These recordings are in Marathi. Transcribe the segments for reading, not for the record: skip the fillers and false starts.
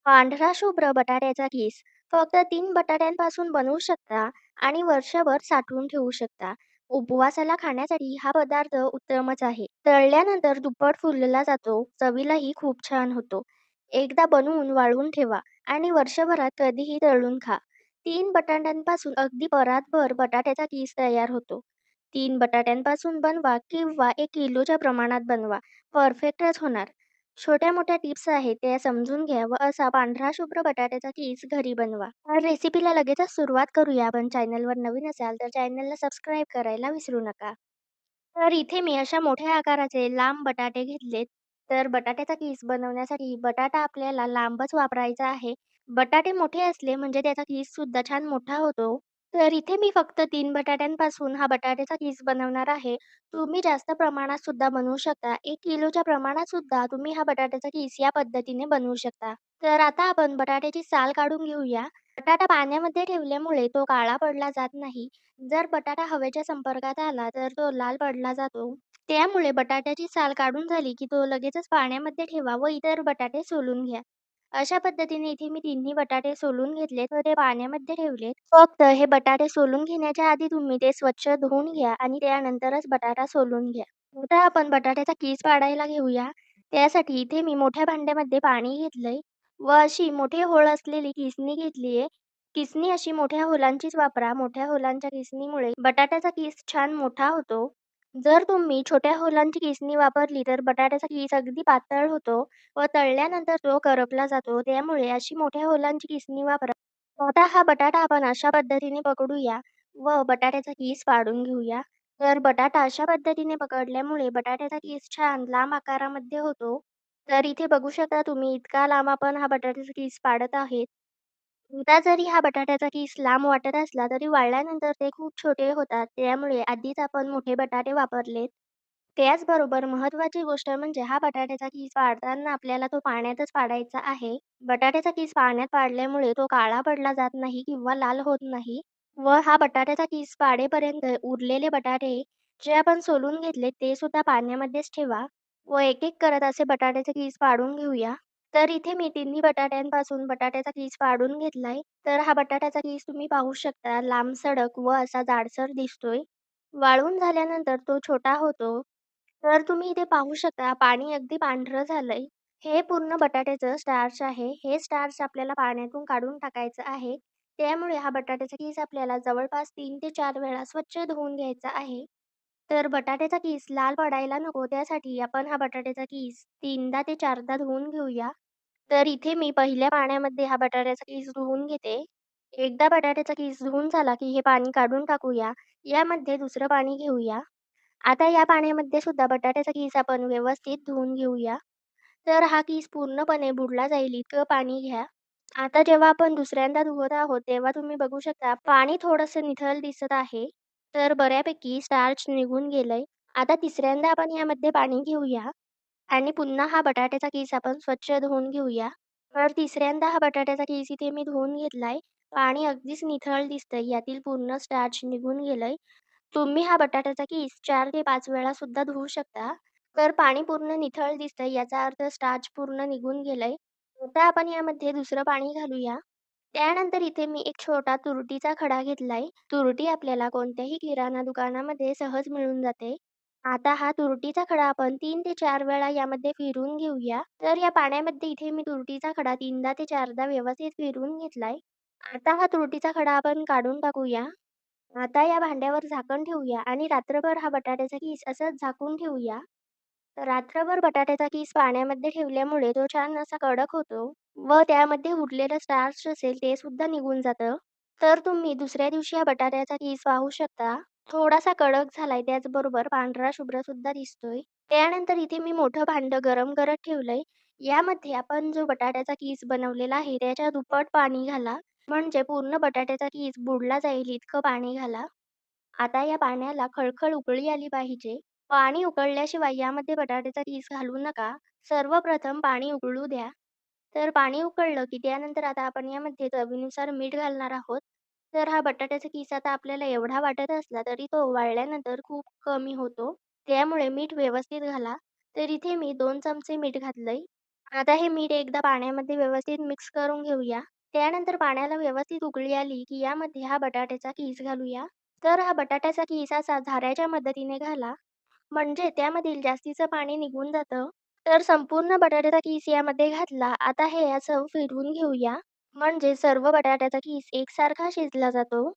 पांढरा शुभ्र बटाट्याचा किस फक्त 3 बटाट्यांपासून बनवू शकता आणि वर्षभर साठवून ठेवू शकता. उपवासाला खाण्यासाठी हा पदार्थ उत्तमच आहे. तळल्यानंतर दुप्पट फुलला जातो, चवीलाही खूप छान होतो. एकदा बनवून वाळवून ठेवा आणि वर्षभरात कधीही तळून खा. 3 बटाट्यांपासून अगदी परातभर बटाट्याचा किस तयार होतो. 3 बटाट्यांपासून बनवा किंवा 1 किलोच्या प्रमाणात बनवा. परफेक्टच होणार. छोट्या-मोठ्या टिप्स आहेत त्या समजून घ्या व असा पांढरा शुभ्र बटाट्याचा कीस घरी बनवा. तर रेसिपीला लगेचच सुरुवात करूया. आपण चॅनलवर नवीन असाल तर चॅनलला सबस्क्राईब करायला विसरू नका. तर इथे मी अशा मोठ्या आकाराचे लांब बटाटे घेतलेत. तर बटाट्याचा कीस बनवण्यासाठी बटाटा आपल्याला लांबच वापरायचा आहे. बटाटे मोठे असले म्हणजे त्याचा कीस सुद्धा छान मोठा होतो. तर इथे मी फक्त 3 बटाट्यांपासून हा बटाट्याचा कीस बनवणार आहे. तुम्ही जास्त प्रमाणात सुद्धा बनवू शकता. 1 किलोच्या प्रमाणात सुद्धा तुम्ही हा बटाट्याचा कीस या पद्धतीने बनवू शकता. तर आता आपण बटाट्याची साल काढून घेऊया. बटाटा पाण्यामध्ये ठेवल्यामुळे तो काळा पडला जात नाही. जर बटाटा हवेच्या संपर्कात आला तर तो लाल पडला जातो. त्यामुळे बटाट्याची साल काढून झाली की तो लगेचच पाण्यामध्ये ठेवा व इतर बटाटे सोलून घ्या. अशा पद्धतीने इथे मी तिन्ही बटाटे सोलून घेतलेत व ते पाण्यामध्ये ठेवलेत. फक्त हे बटाटे सोलून घेण्याच्या आधी तुम्ही ते स्वच्छ धुवून घ्या आणि त्यानंतरच बटाटा सोलून घ्या. आता आपण बटाट्याचा कीस पाडायला घेऊया. त्यासाठी इथे मी मोठ्या भांड्यामध्ये पाणी घेतलंय व अशी मोठे होळ असलेली किसणी घेतलीये. किसणी अशी मोठ्या होलांचीच वापरा. मोठ्या होलांच्या किसणीमुळे बटाट्याचा कीस छान मोठा होतो. जर तुम्ही छोट्या होलांची किसणी वापरली तर बटाट्याचा कीस अगदी पातळ होतो व तळल्यानंतर तो करपला जातो. त्यामुळे अशी मोठ्या होलांची किसणी वापरा. आता हा बटाटा आपण अशा पद्धतीने पकडूया व बटाट्याचा कीस पाडून घेऊया. तर बटाटा अशा पद्धतीने पकडल्यामुळे बटाट्याचा कीस छान लांब आकारामध्ये होतो. तर इथे बघू शकता तुम्ही इतका लांब आपण हा बटाट्याचा कीस पाडत आहेत. आता जरी हा बटाट्याचा कीस लांब वाटत असला तरी वाळल्यानंतर ते खूप छोटे होतात. त्यामुळे आधीच आपण मोठे बटाटे वापरलेत. त्याचबरोबर महत्त्वाची गोष्ट म्हणजे हा बटाट्याचा कीस पाडताना आपल्याला तो पाण्यातच पाडायचा आहे. बटाट्याचा कीस पाण्यात पाडल्यामुळे तो काळा पडला जात नाही किंवा लाल होत नाही. व हा बटाट्याचा कीस पाडेपर्यंत उरलेले बटाटे जे आपण सोलून घेतले ते सुद्धा पाण्यामध्येच ठेवा व एक-एक करत असे बटाट्याचे कीस पाडून घेऊया. तर इथे मी तिन्ही बटाट्यांपासून बटाट्याचा कीस पाडून घेतलाय. तर हा बटाट्याचा कीस तुम्ही पाहू शकता लांबसडक व असा जाडसर दिसतोय. वाळवून झाल्यानंतर तो छोटा होतो. तर तुम्ही इथे पाहू शकता पाणी अगदी पांढरं झालंय. हे पूर्ण बटाट्याचं स्टार्च आहे. हे स्टार्च आपल्याला पाण्यातून काढून टाकायचं आहे. त्यामुळे हा बटाट्याचा कीस आपल्याला जवळपास 3 ते 4 वेळा स्वच्छ धुवून घ्यायचा आहे. तर बटाट्याचा कीस लाल पडायला नको त्यासाठी आपण हा बटाट्याचा कीस 3दा ते 4दा धुवून घेऊया. तर इथे मी पहिल्या पाण्यामध्ये हा बटाट्याचा कीस धुवून घेते. एकदा बटाट्याचा कीस धुवून झाला की हे पाणी काढून टाकूया. यामध्ये दुसरं पाणी घेऊया. आता या पाण्यामध्ये सुद्धा बटाट्याचा किस आपण व्यवस्थित धुवून घेऊया. तर हा किस पूर्णपणे बुडला जाईल इतकं पाणी घ्या. आता जेव्हा आपण दुसऱ्यांदा धुवत आहोत, तेव्हा तुम्ही बघू शकता पाणी थोडंसं निथळ दिसत आहे. तर बऱ्यापैकी स्टार्च निघून गेलंय. आता तिसऱ्यांदा आपण यामध्ये पाणी घेऊया आणि पुन्हा हा बटाट्याचा किस आपण स्वच्छ धुवून घेऊया. तर तिसऱ्यांदा हा बटाट्याचा किस इथे मी धुवून घेतलाय. पाणी अगदीच निथळ दिसतंय. यातील पूर्ण स्टार्च निघून गेलंय. तुम्ही हा बटाट्याचा किस 4 ते 5 वेळा सुद्धा धुवू शकता. तर पाणी पूर्ण निथळ दिसतंय याचा अर्थ स्टार्च पूर्ण निघून गेलंय. आता आपण यामध्ये दुसरं पाणी घालूया. त्यानंतर इथे मी एक छोटा तुरटीचा खडा घेतलाय. तुरटी आपल्याला कोणत्याही किराणा दुकानामध्ये सहज मिळून जाते. आता हा तुरटीचा खडा आपण 3 ते 4 वेळा यामध्ये फिरवून घेऊया. तर या पाण्यामध्ये इथे मी तुरटीचा खडा 3दा ते 4दा व्यवस्थित फिरवून घेतलाय. आता हा तुरटीचा खडा आपण काढून टाकूया. आता या भांड्यावर झाकण ठेवूया आणि रात्रभर हा बटाट्याचा किस असंच झाकून ठेवूया. रात्रभर बटाट्याचा किस पाण्यामध्ये ठेवल्यामुळे तो छान असा कडक होतो व त्यामध्ये उरलेलं स्टार्च असेल ते सुद्धा निघून जातं. तर तुम्ही दुसऱ्या दिवशी हा बटाट्याचा किस पाहू शकता. थोडासा कडक झालाय त्याचबरोबर पांढरा शुभ्र सुद्धा दिसतोय. त्यानंतर इथे मी मोठं भांडं गरम करत ठेवलंय. यामध्ये आपण जो बटाट्याचा किस बनवलेला आहे त्याच्या दुप्पट पाणी घाला. म्हणजे पूर्ण बटाट्याचा किस बुडला जाईल इतकं पाणी घाला. आता या पाण्याला खळखळ उकळी आली पाहिजे. पाणी उकळल्याशिवाय यामध्ये बटाट्याचा किस घालू नका. सर्वप्रथम पाणी उकळू द्या. तर पाणी उकळलं की त्यानंतर आता आपण यामध्ये चवीनुसार मीठ घालणार आहोत. तर हा बटाट्याचा किस आता आपल्याला एवढा वाटत असला तरी तो वाळल्यानंतर खूप कमी होतो. त्यामुळे मीठ व्यवस्थित घाला. तर इथे मी 2 चमचे मीठ घातलंय. आता हे मीठ एकदा पाण्यामध्ये व्यवस्थित मिक्स करून घेऊया. त्यानंतर पाण्याला व्यवस्थित उकळी आली, की यामध्ये हा बटाट्याचा कीस घालूया. तर हा बटाट्याचा कीस असा झाऱ्याच्या मदतीने घाला, म्हणजे त्यामधील जास्तीचं पाणी निघून जातं. तर संपूर्ण बटाट्याचा कीस यामध्ये घातला. आता हे असं फिरवून घेऊया, म्हणजे सर्व बटाट्याचा कीस एकसारखा शिजला जातो.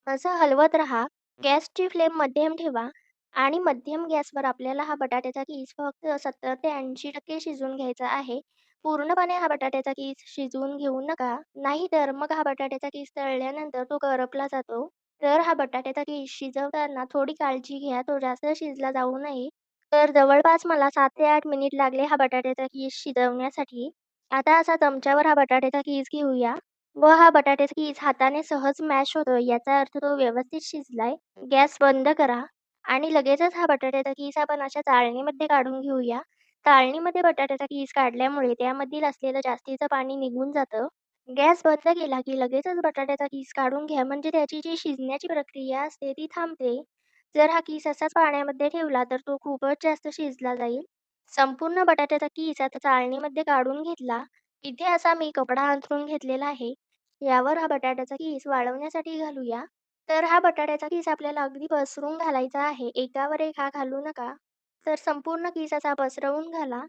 असं हलवत राहा. गॅसची फ्लेम मध्यम ठेवा आणि मध्यम गॅसवर आपल्याला हा बटाट्याचा कीस फक्त 70 ते 80% शिजवून घ्यायचा आहे. पूर्णपणे हा बटाट्याचा कीस शिजवून घेऊ नका. नाहीतर मग हा बटाट्याचा कीस तळल्यानंतर तो करपला जातो. तर हा बटाट्याचा कीस शिजवताना थोडी काळजी घ्या, तो जास्त शिजला जाऊ नये. तर जवळपास मला 7 ते 8 मिनिट लागले हा बटाट्याचा कीस शिजवण्यासाठी. आता असा चमच्यावर हा बटाट्याचा कीस घेऊया व हा बटाट्याचा कीस हाताने सहज मॅश होतोय याचा अर्थ तो व्यवस्थित शिजलाय. गॅस बंद करा आणि लगेचच हा बटाट्याचा कीस आपण अशा चाळणीमध्ये काढून घेऊया. चाळणीमध्ये बटाट्याचा कीस काढल्यामुळे त्यामधील असलेलं जास्तीचं पाणी निघून जातं. गॅस बंद केला की लगेचच बटाट्याचा कीस काढून घ्या, म्हणजे त्याची जी शिजण्याची प्रक्रिया असते ती थांबते. जर हा कीस असाच पाण्यामध्ये ठेवला तर तो खूपच जास्त शिजला जाईल. संपूर्ण बटाट्याचा कीस आता चाळणीमध्ये काढून घेतला. इथे असा मी कपडा अंथरून घेतलेला आहे. यावर हा बटाट्याचा कीस वाळवण्यासाठी घालूया. तर हा बटाट्याचा कीस आपल्याला अगदी पसरून घालायचा आहे. एकावर एक हा घालू नका. तर संपूर्ण कीस असा पसरवून घाला.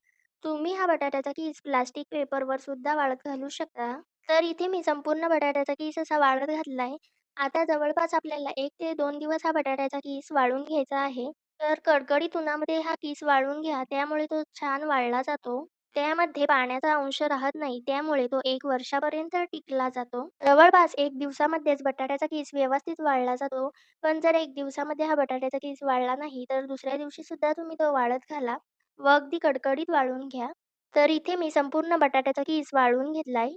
तुम्ही हा बटाट्याचा कीस प्लास्टिक पेपरवर सुद्धा वाळत घालू शकता. तर इथे मी संपूर्ण बटाट्याचा कीस असा वाळत घातलाय. आता जवळपास आपल्याला 1 ते 2 दिवस हा बटाट्याचा कीस वाळून घ्यायचा आहे. तर कडकडीत उन्हामध्ये हा कीस वाळून घ्या. त्यामुळे तो छान वाळला जातो. त्यामध्ये पाण्याचा अंश राहत नाही. त्यामुळे तो 1 वर्षापर्यंत टिकला जातो. जवळपास 1 दिवसामध्येच बटाट्याचा कीस व्यवस्थित वाळला जातो. पण जर 1 दिवसामध्ये हा बटाट्याचा कीस वाळला नाही, तर दुसऱ्या दिवशी सुद्धा तुम्ही तो वाळत घाला व अगदी कडकडीत वाळून घ्या. तर इथे मी संपूर्ण बटाट्याचा कीस वाळवून घेतलाय.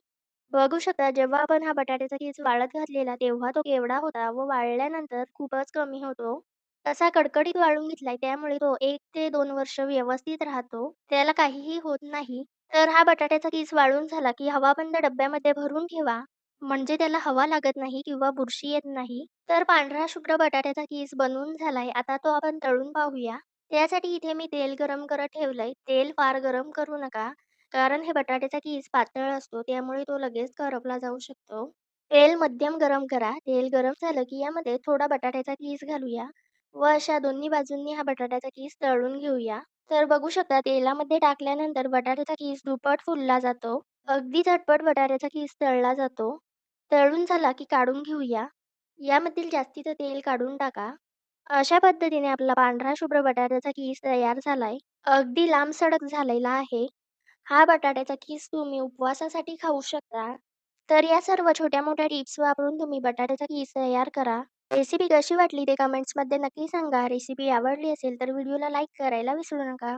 बघू शकता जेव्हा आपण हा बटाट्याचा कीस वाळत घातलेला तेव्हा तो केवढा होता व वाळल्यानंतर खूपच कमी होतो. तसा कडकडीत वाळून घेतलाय त्यामुळे तो 1 ते 2 वर्ष व्यवस्थित राहतो. त्याला काहीही होत नाही. तर हा बटाट्याचा कीस वाळून झाला की हवाबंद डब्यामध्ये भरून ठेवा. म्हणजे त्याला हवा लागत नाही किंवा बुरशी येत नाही. तर पांढरा शुभ्र बटाट्याचा कीस बनवून झालाय. आता तो आपण तळून पाहूया. त्यासाठी इथे मी तेल गरम करत ठेवलंय. तेल फार गरम करू नका. कारण हे बटाट्याचा कीस पातळ असतो त्यामुळे तो लगेच करपला जाऊ शकतो. तेल मध्यम गरम करा. तेल गरम झालं की यामध्ये थोडा बटाट्याचा कीस घालूया व अशा दोन्ही बाजूंनी हा बटाट्याचा कीस तळून घेऊया. तर बघू शकता तेलामध्ये टाकल्यानंतर बटाट्याचा कीस दुप्पट फुलला जातो. अगदी झटपट बटाट्याचा कीस तळला जातो. तळून झाला की काढून घेऊया. यामधील जास्तीचं तेल काढून टाका. अशा पद्धतीने आपला पांढरा शुभ्र बटाट्याचा कीस तयार झालाय. अगदी लांबसडक झालेला आहे. हा बटाट्याचा कीस तुम्ही उपवासासाठी खाऊ शकता. तर या सर्व छोट्या-मोठ्या टिप्स वापरून तुम्ही बटाट्याचा कीस तयार करा. रेसिपी कशी वाटली ते कमेंट्समध्ये नक्की सांगा. रेसिपी आवडली असेल तर व्हिडिओला लाईक करायला विसरू नका.